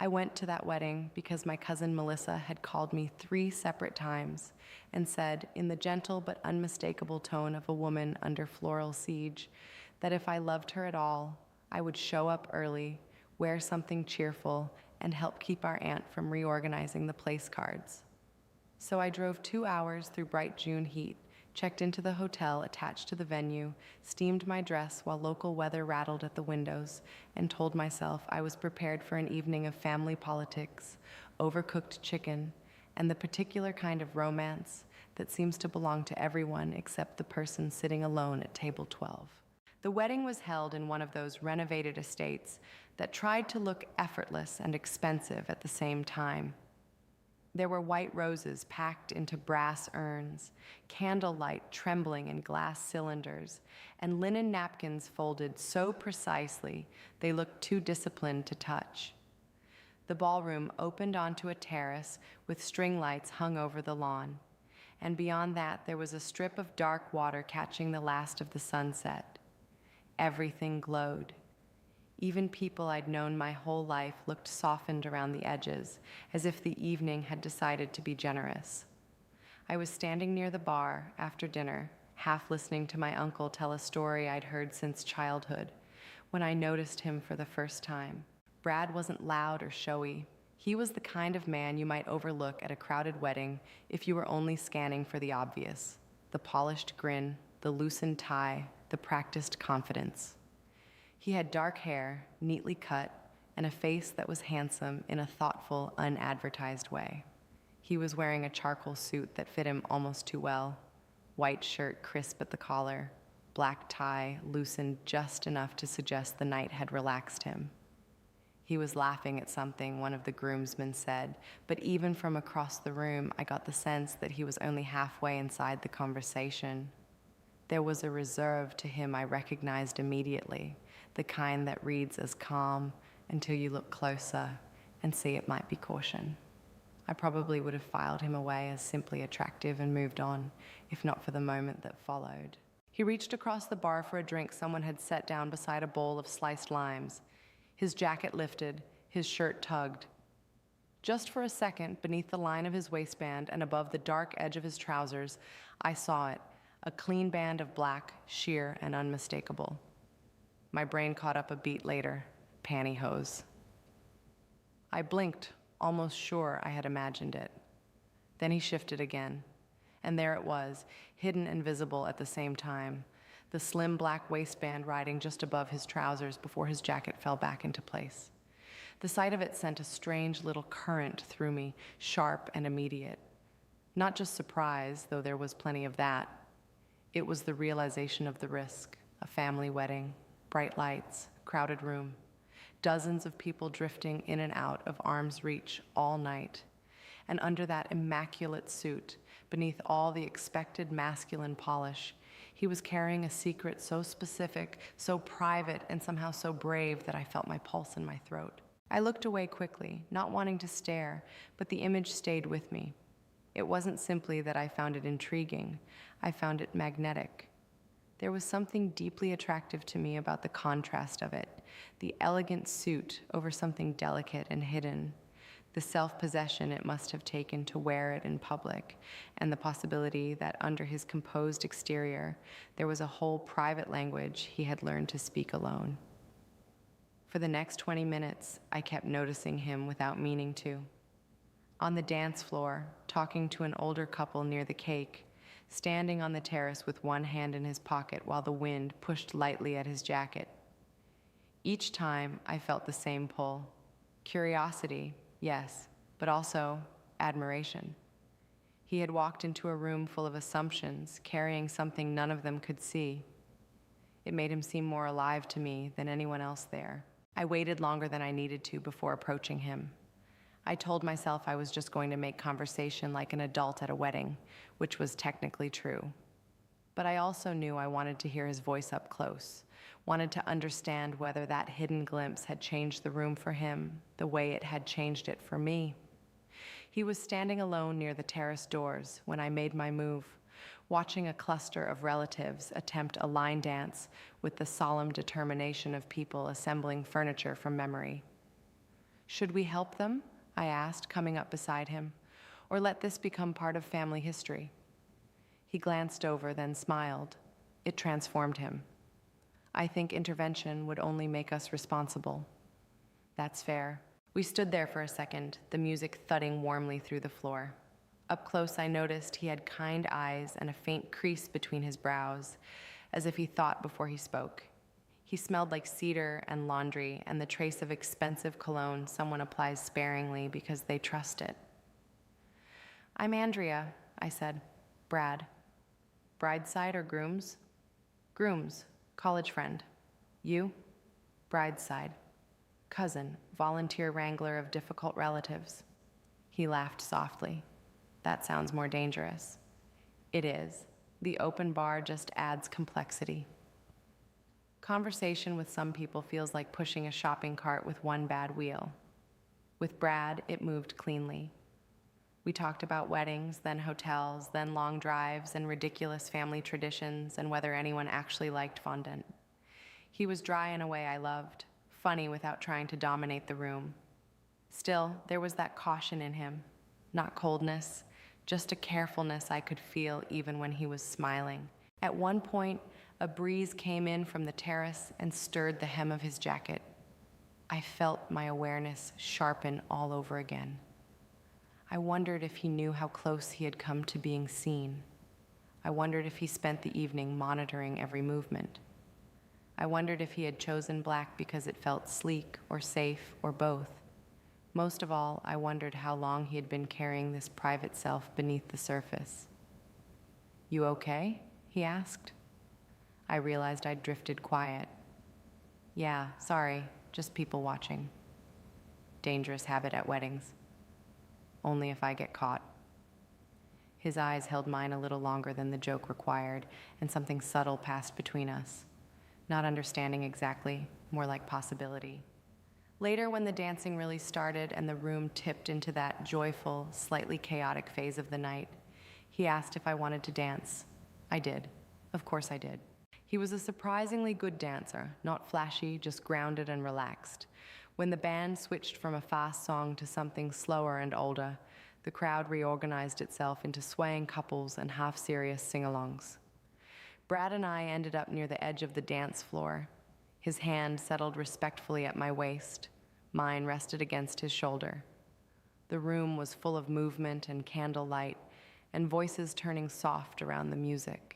I went to that wedding because my cousin Melissa had called me 3 separate times and said, in the gentle but unmistakable tone of a woman under floral siege, that if I loved her at all, I would show up early, wear something cheerful, and help keep our aunt from reorganizing the place cards. So I drove 2 hours through bright June heat, checked into the hotel attached to the venue, steamed my dress while local weather rattled at the windows, and told myself I was prepared for an evening of family politics, overcooked chicken, and the particular kind of romance that seems to belong to everyone except the person sitting alone at table 12. The wedding was held in one of those renovated estates that tried to look effortless and expensive at the same time. There were white roses packed into brass urns, candlelight trembling in glass cylinders, and linen napkins folded so precisely they looked too disciplined to touch. The ballroom opened onto a terrace with string lights hung over the lawn, and beyond that there was a strip of dark water catching the last of the sunset. Everything glowed. Even people I'd known my whole life looked softened around the edges, as if the evening had decided to be generous. I was standing near the bar after dinner, half listening to my uncle tell a story I'd heard since childhood, when I noticed him for the first time. Brad wasn't loud or showy. He was the kind of man you might overlook at a crowded wedding if you were only scanning for the obvious: the polished grin, the loosened tie, the practiced confidence. He had dark hair, neatly cut, and a face that was handsome in a thoughtful, unadvertised way. He was wearing a charcoal suit that fit him almost too well, white shirt crisp at the collar, black tie loosened just enough to suggest the night had relaxed him. He was laughing at something one of the groomsmen said, but even from across the room, I got the sense that he was only halfway inside the conversation. There was a reserve to him I recognized immediately, the kind that reads as calm until you look closer and see it might be caution. I probably would have filed him away as simply attractive and moved on, if not for the moment that followed. He reached across the bar for a drink someone had set down beside a bowl of sliced limes. His jacket lifted, his shirt tugged. Just for a second, beneath the line of his waistband and above the dark edge of his trousers, I saw it, a clean band of black, sheer and unmistakable. My brain caught up a beat later. Pantyhose. I blinked, almost sure I had imagined it. Then he shifted again, and there it was, hidden and visible at the same time, the slim black waistband riding just above his trousers before his jacket fell back into place. The sight of it sent a strange little current through me, sharp and immediate. Not just surprise, though there was plenty of that. It was the realization of the risk: a family wedding, bright lights, crowded room, dozens of people drifting in and out of arm's reach all night. And under that immaculate suit, beneath all the expected masculine polish, he was carrying a secret so specific, so private, and somehow so brave that I felt my pulse in my throat. I looked away quickly, not wanting to stare, but the image stayed with me. It wasn't simply that I found it intriguing, I found it magnetic. There was something deeply attractive to me about the contrast of it, the elegant suit over something delicate and hidden, the self-possession it must have taken to wear it in public, and the possibility that under his composed exterior there was a whole private language he had learned to speak alone. For the next 20 minutes, I kept noticing him without meaning to. On the dance floor, talking to an older couple near the cake, standing on the terrace with one hand in his pocket while the wind pushed lightly at his jacket. Each time, I felt the same pull. Curiosity, yes, but also admiration. He had walked into a room full of assumptions, carrying something none of them could see. It made him seem more alive to me than anyone else there. I waited longer than I needed to before approaching him. I told myself I was just going to make conversation like an adult at a wedding, which was technically true. But I also knew I wanted to hear his voice up close, wanted to understand whether that hidden glimpse had changed the room for him the way it had changed it for me. He was standing alone near the terrace doors when I made my move, watching a cluster of relatives attempt a line dance with the solemn determination of people assembling furniture from memory. Should we help them? I asked, coming up beside him, or let this become part of family history? He glanced over, then smiled. It transformed him. I think intervention would only make us responsible. That's fair. We stood there for a second, the music thudding warmly through the floor. Up close, I noticed he had kind eyes and a faint crease between his brows, as if he thought before he spoke. He smelled like cedar and laundry and the trace of expensive cologne someone applies sparingly because they trust it. I'm Andrea, I said. Brad. Bride's side or groom's? Groom's, college friend. You? Bride's side. Cousin, volunteer wrangler of difficult relatives. He laughed softly. That sounds more dangerous. It is. The open bar just adds complexity. Conversation with some people feels like pushing a shopping cart with one bad wheel. With Brad, it moved cleanly. We talked about weddings, then hotels, then long drives and ridiculous family traditions and whether anyone actually liked fondant. He was dry in a way I loved, funny without trying to dominate the room. Still, there was that caution in him, not coldness, just a carefulness I could feel even when he was smiling. At one point, a breeze came in from the terrace and stirred the hem of his jacket. I felt my awareness sharpen all over again. I wondered if he knew how close he had come to being seen. I wondered if he spent the evening monitoring every movement. I wondered if he had chosen black because it felt sleek or safe or both. Most of all, I wondered how long he had been carrying this private self beneath the surface. You okay? He asked. I realized I'd drifted quiet. Yeah, sorry, just people watching. Dangerous habit at weddings. Only if I get caught. His eyes held mine a little longer than the joke required, and something subtle passed between us. Not understanding exactly, more like possibility. Later, when the dancing really started and the room tipped into that joyful, slightly chaotic phase of the night, he asked if I wanted to dance. I did. Of course I did. He was a surprisingly good dancer, not flashy, just grounded and relaxed. When the band switched from a fast song to something slower and older, the crowd reorganized itself into swaying couples and half-serious sing-alongs. Brad and I ended up near the edge of the dance floor. His hand settled respectfully at my waist. Mine rested against his shoulder. The room was full of movement and candlelight, and voices turning soft around the music.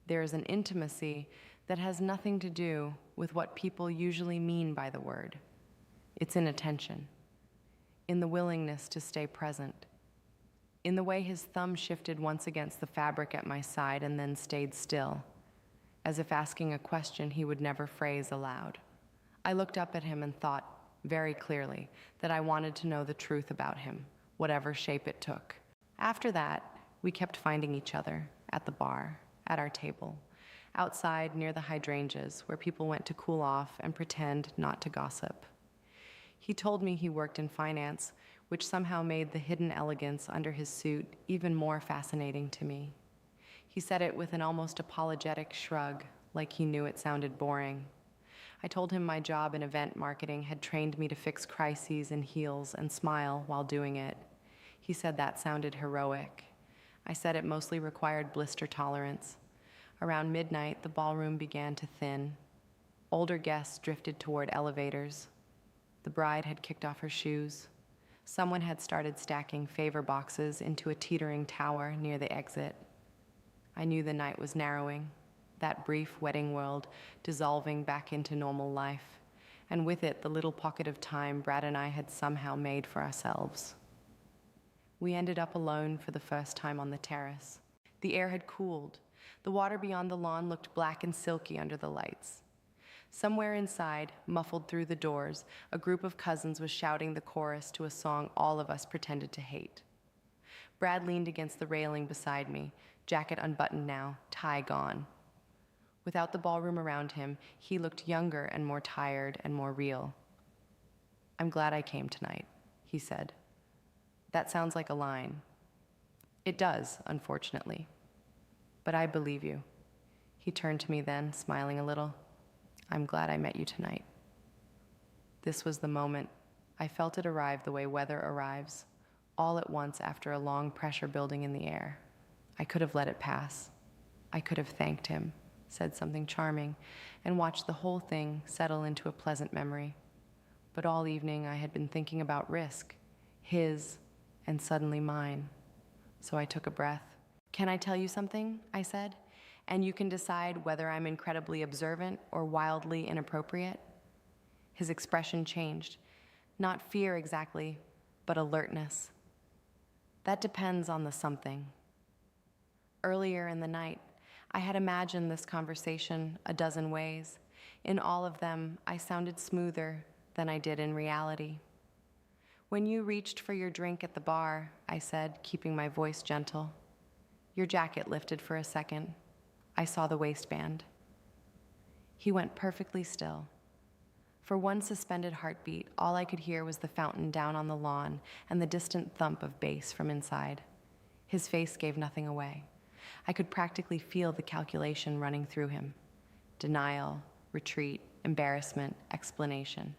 There is an intimacy that has nothing to do with what people usually mean by the word. It's in attention, in the willingness to stay present, in the way his thumb shifted once against the fabric at my side and then stayed still, as if asking a question he would never phrase aloud. I looked up at him and thought, very clearly, that I wanted to know the truth about him, whatever shape it took. After that, we kept finding each other, at the bar, at our table, outside near the hydrangeas, where people went to cool off and pretend not to gossip. He told me he worked in finance, which somehow made the hidden elegance under his suit even more fascinating to me. He said it with an almost apologetic shrug, like he knew it sounded boring. I told him my job in event marketing had trained me to fix crises in heels and smile while doing it. He said that sounded heroic. I said it mostly required blister tolerance. Around midnight, the ballroom began to thin. Older guests drifted toward elevators. The bride had kicked off her shoes. Someone had started stacking favor boxes into a teetering tower near the exit. I knew the night was narrowing, that brief wedding world dissolving back into normal life, and with it the little pocket of time Brad and I had somehow made for ourselves. We ended up alone for the first time on the terrace. The air had cooled. The water beyond the lawn looked black and silky under the lights. Somewhere inside, muffled through the doors, a group of cousins was shouting the chorus to a song all of us pretended to hate. Brad leaned against the railing beside me, jacket unbuttoned now, tie gone. Without the ballroom around him, he looked younger and more tired and more real. I'm glad I came tonight, he said. That sounds like a line. It does, unfortunately. But I believe you. He turned to me then, smiling a little. I'm glad I met you tonight. This was the moment I felt it arrive the way weather arrives, all at once after a long pressure building in the air. I could have let it pass. I could have thanked him, said something charming, and watched the whole thing settle into a pleasant memory. But all evening I had been thinking about risk, his, and suddenly mine. So I took a breath. "Can I tell you something?" I said, "and you can decide whether I'm incredibly observant or wildly inappropriate." His expression changed. Not fear exactly, but alertness. "That depends on the something." Earlier in the night, I had imagined this conversation a dozen ways. In all of them, I sounded smoother than I did in reality. "When you reached for your drink at the bar," I said, keeping my voice gentle, "your jacket lifted for a second. I saw the waistband." He went perfectly still. For one suspended heartbeat, all I could hear was the fountain down on the lawn and the distant thump of bass from inside. His face gave nothing away. I could practically feel the calculation running through him. Denial, retreat, embarrassment, explanation.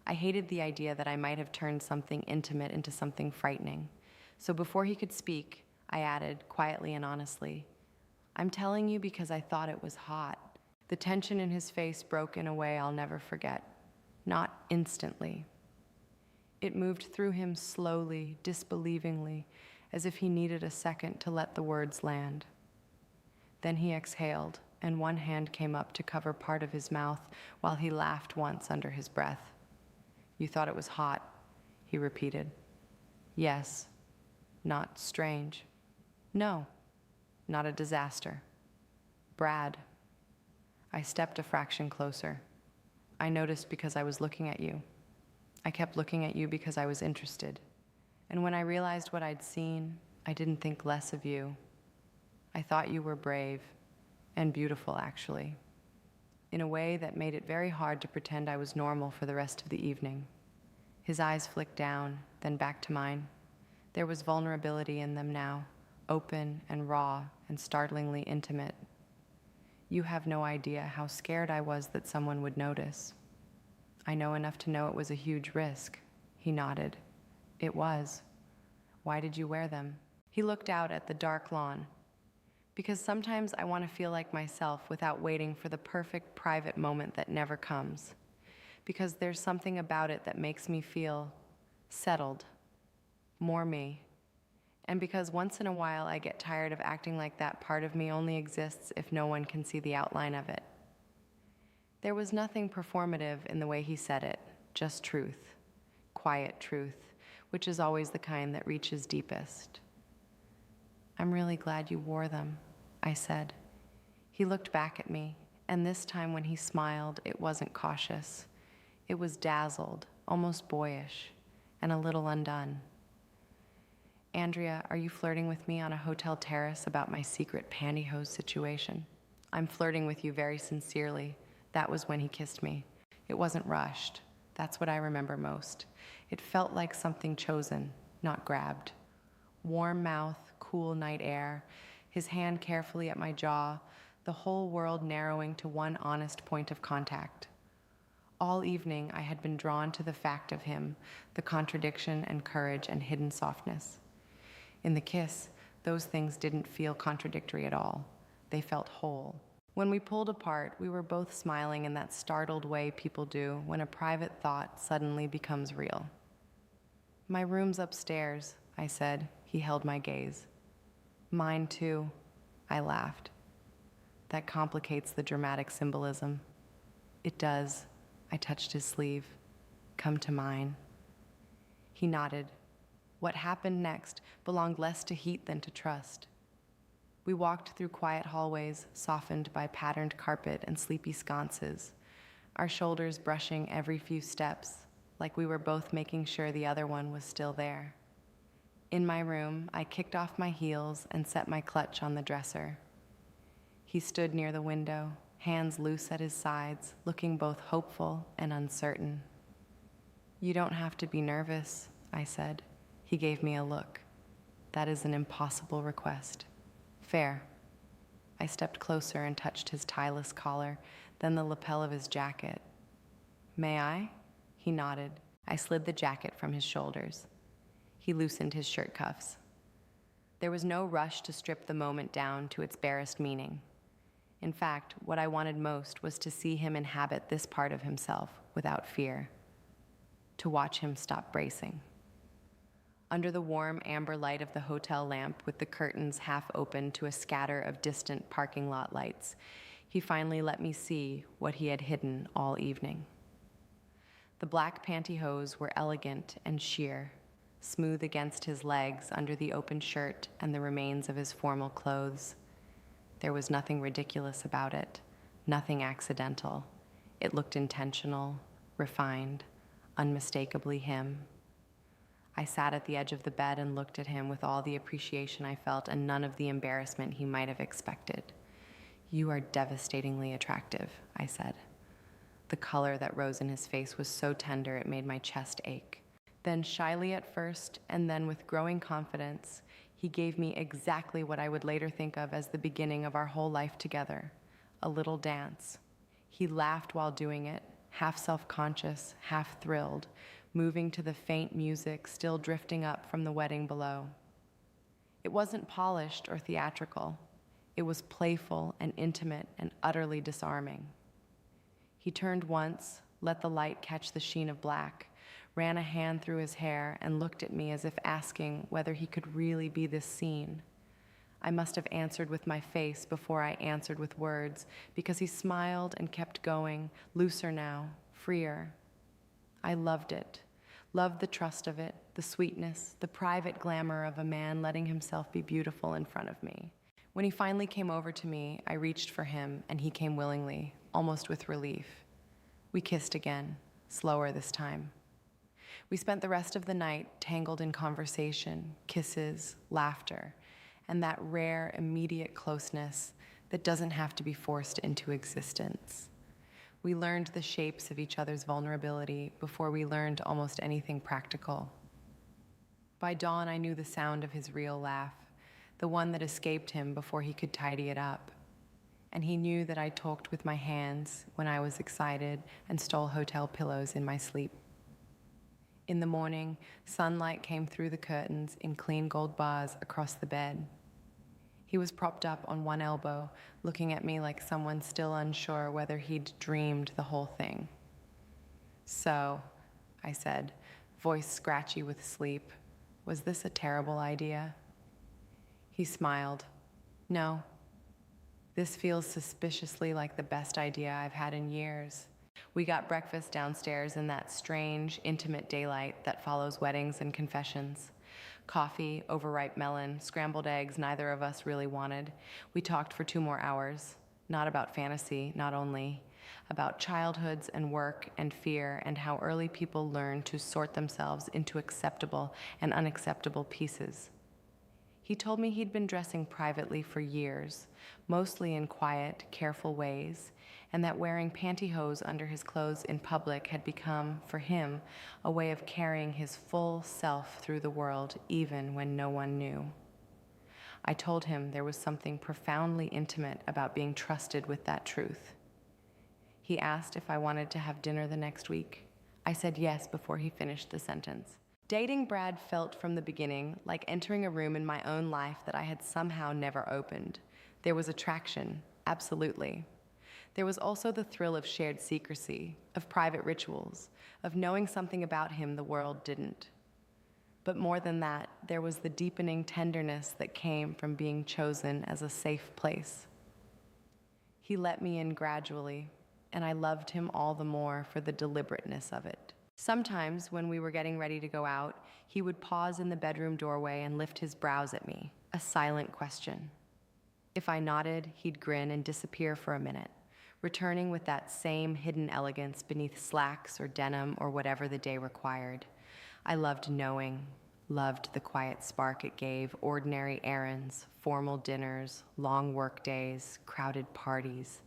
I hated the idea that I might have turned something intimate into something frightening. So before he could speak, I added, quietly and honestly, "I'm telling you because I thought it was hot." The tension in his face broke in a way I'll never forget. Not instantly. It moved through him slowly, disbelievingly, as if he needed a second to let the words land. Then he exhaled, and one hand came up to cover part of his mouth while he laughed once under his breath. "You thought it was hot," he repeated. "Yes. Not strange. No. Not a disaster. Brad." I stepped a fraction closer. "I noticed because I was looking at you. I kept looking at you because I was interested. And when I realized what I'd seen, I didn't think less of you. I thought you were brave and beautiful, actually, in a way that made it very hard to pretend I was normal for the rest of the evening." His eyes flicked down, then back to mine. There was vulnerability in them now, open and raw and startlingly intimate. "You have no idea how scared I was that someone would notice." "I know enough to know it was a huge risk." He nodded. "It was. Why did you wear them?" He looked out at the dark lawn. "Because sometimes I want to feel like myself without waiting for the perfect private moment that never comes. Because there's something about it that makes me feel settled, more me. And because once in a while I get tired of acting like that part of me only exists if no one can see the outline of it." There was nothing performative in the way he said it, just truth, quiet truth, which is always the kind that reaches deepest. "I'm really glad you wore them," I said. He looked back at me, and this time when he smiled, it wasn't cautious. It was dazzled, almost boyish, and a little undone. "Andrea, are you flirting with me on a hotel terrace about my secret pantyhose situation?" "I'm flirting with you very sincerely." That was when he kissed me. It wasn't rushed. That's what I remember most. It felt like something chosen, not grabbed. Warm mouth, cool night air, his hand carefully at my jaw, the whole world narrowing to one honest point of contact. All evening I had been drawn to the fact of him, the contradiction and courage and hidden softness. In the kiss, those things didn't feel contradictory at all. They felt whole. When we pulled apart, we were both smiling in that startled way people do when a private thought suddenly becomes real. "My room's upstairs," I said. He held my gaze. "Mine too," I laughed. "That complicates the dramatic symbolism." "It does." I touched his sleeve. "Come to mine." He nodded. What happened next belonged less to heat than to trust. We walked through quiet hallways, softened by patterned carpet and sleepy sconces, our shoulders brushing every few steps, like we were both making sure the other one was still there. In my room, I kicked off my heels and set my clutch on the dresser. He stood near the window, hands loose at his sides, looking both hopeful and uncertain. "You don't have to be nervous," I said. He gave me a look. "That is an impossible request." "Fair." I stepped closer and touched his tieless collar, then the lapel of his jacket. "May I?" He nodded. I slid the jacket from his shoulders. He loosened his shirt cuffs. There was no rush to strip the moment down to its barest meaning. In fact, what I wanted most was to see him inhabit this part of himself without fear, to watch him stop bracing. Under the warm amber light of the hotel lamp with the curtains half open to a scatter of distant parking lot lights, he finally let me see what he had hidden all evening. The black pantyhose were elegant and sheer, smooth against his legs under the open shirt and the remains of his formal clothes. There was nothing ridiculous about it, nothing accidental. It looked intentional, refined, unmistakably him. I sat at the edge of the bed and looked at him with all the appreciation I felt and none of the embarrassment he might have expected. "You are devastatingly attractive," I said. The color that rose in his face was so tender it made my chest ache. Then shyly at first, and then with growing confidence, he gave me exactly what I would later think of as the beginning of our whole life together, a little dance. He laughed while doing it, half self-conscious, half thrilled, moving to the faint music still drifting up from the wedding below. It wasn't polished or theatrical. It was playful and intimate and utterly disarming. He turned once, let the light catch the sheen of black, ran a hand through his hair, and looked at me as if asking whether he could really be this scene. I must have answered with my face before I answered with words, because he smiled and kept going, looser now, freer. I loved it, loved the trust of it, the sweetness, the private glamour of a man letting himself be beautiful in front of me. When he finally came over to me, I reached for him, and he came willingly, almost with relief. We kissed again, slower this time. We spent the rest of the night tangled in conversation, kisses, laughter, and that rare, immediate closeness that doesn't have to be forced into existence. We learned the shapes of each other's vulnerability before we learned almost anything practical. By dawn, I knew the sound of his real laugh, the one that escaped him before he could tidy it up. And he knew that I talked with my hands when I was excited and stole hotel pillows in my sleep. In the morning, sunlight came through the curtains in clean gold bars across the bed. He was propped up on one elbow, looking at me like someone still unsure whether he'd dreamed the whole thing. "So," I said, voice scratchy with sleep, "was this a terrible idea?" He smiled. "No. This feels suspiciously like the best idea I've had in years." We got breakfast downstairs in that strange, intimate daylight that follows weddings and confessions. Coffee, overripe melon, scrambled eggs neither of us really wanted. We talked for 2 more hours, not about fantasy, not only, about childhoods and work and fear and how early people learn to sort themselves into acceptable and unacceptable pieces. He told me he'd been dressing privately for years, mostly in quiet, careful ways, and that wearing pantyhose under his clothes in public had become, for him, a way of carrying his full self through the world, even when no one knew. I told him there was something profoundly intimate about being trusted with that truth. He asked if I wanted to have dinner the next week. I said yes before he finished the sentence. Dating Brad felt from the beginning like entering a room in my own life that I had somehow never opened. There was attraction, absolutely. There was also the thrill of shared secrecy, of private rituals, of knowing something about him the world didn't. But more than that, there was the deepening tenderness that came from being chosen as a safe place. He let me in gradually, and I loved him all the more for the deliberateness of it. Sometimes, when we were getting ready to go out, he would pause in the bedroom doorway and lift his brows at me, a silent question. If I nodded, he'd grin and disappear for a minute, returning with that same hidden elegance beneath slacks or denim or whatever the day required. I loved knowing, loved the quiet spark it gave ordinary errands, formal dinners, long work days, crowded parties.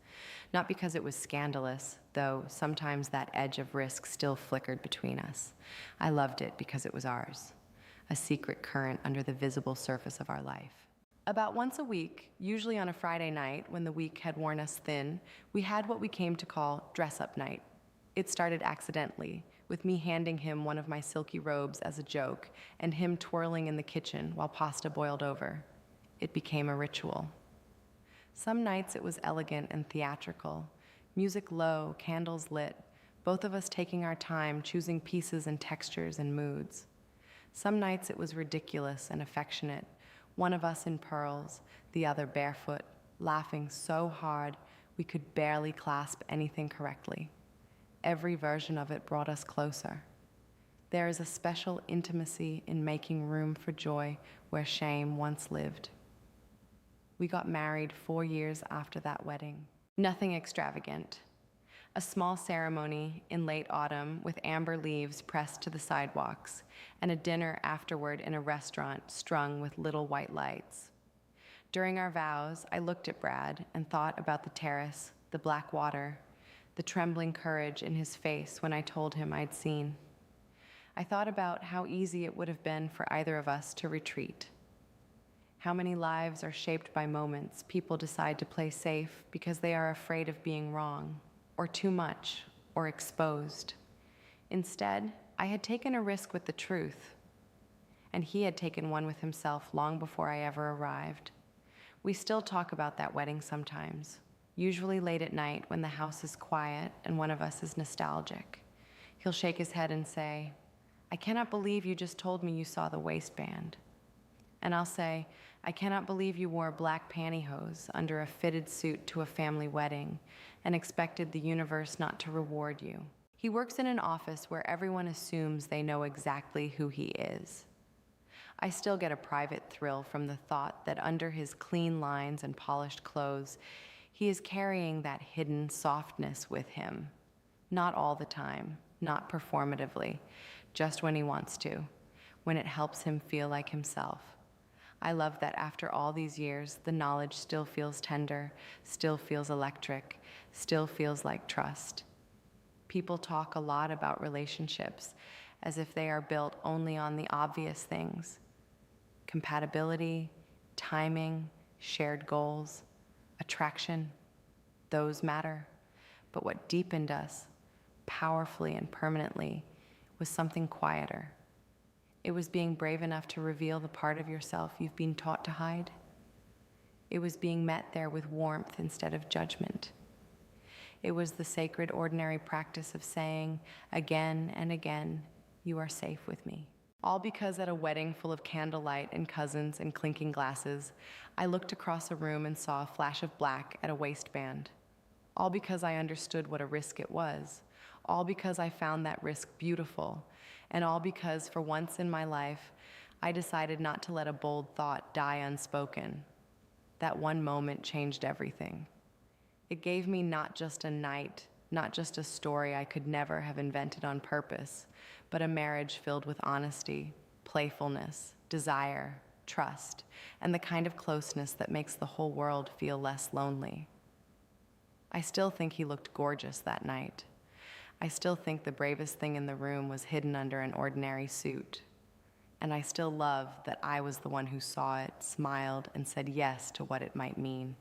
Not because it was scandalous, though sometimes that edge of risk still flickered between us. I loved it because it was ours, a secret current under the visible surface of our life. About once a week, usually on a Friday night when the week had worn us thin, we had what we came to call dress-up night. It started accidentally, with me handing him one of my silky robes as a joke and him twirling in the kitchen while pasta boiled over. It became a ritual. Some nights it was elegant and theatrical, music low, candles lit, both of us taking our time choosing pieces and textures and moods. Some nights it was ridiculous and affectionate, one of us in pearls, the other barefoot, laughing so hard we could barely clasp anything correctly. Every version of it brought us closer. There is a special intimacy in making room for joy where shame once lived. We got married 4 years after that wedding. Nothing extravagant. A small ceremony in late autumn with amber leaves pressed to the sidewalks, and a dinner afterward in a restaurant strung with little white lights. During our vows, I looked at Brad and thought about the terrace, the black water, the trembling courage in his face when I told him I'd seen. I thought about how easy it would have been for either of us to retreat. How many lives are shaped by moments people decide to play safe because they are afraid of being wrong, or too much, or exposed. Instead, I had taken a risk with the truth, and he had taken one with himself long before I ever arrived. We still talk about that wedding sometimes, usually late at night when the house is quiet and one of us is nostalgic. He'll shake his head and say, "I cannot believe you just told me you saw the waistband." And I'll say, "I cannot believe you wore black pantyhose under a fitted suit to a family wedding and expected the universe not to reward you." He works in an office where everyone assumes they know exactly who he is. I still get a private thrill from the thought that under his clean lines and polished clothes, he is carrying that hidden softness with him. Not all the time, not performatively, just when he wants to, when it helps him feel like himself. I love that after all these years, the knowledge still feels tender, still feels electric, still feels like trust. People talk a lot about relationships as if they are built only on the obvious things: compatibility, timing, shared goals, attraction. Those matter. But what deepened us, powerfully and permanently, was something quieter. It was being brave enough to reveal the part of yourself you've been taught to hide. It was being met there with warmth instead of judgment. It was the sacred, ordinary practice of saying again and again, "You are safe with me." All because at a wedding full of candlelight and cousins and clinking glasses, I looked across a room and saw a flash of black at a waistband. All because I understood what a risk it was. All because I found that risk beautiful. And all because, for once in my life, I decided not to let a bold thought die unspoken. That one moment changed everything. It gave me not just a night, not just a story I could never have invented on purpose, but a marriage filled with honesty, playfulness, desire, trust, and the kind of closeness that makes the whole world feel less lonely. I still think he looked gorgeous that night. I still think the bravest thing in the room was hidden under an ordinary suit. And I still love that I was the one who saw it, smiled, and said yes to what it might mean.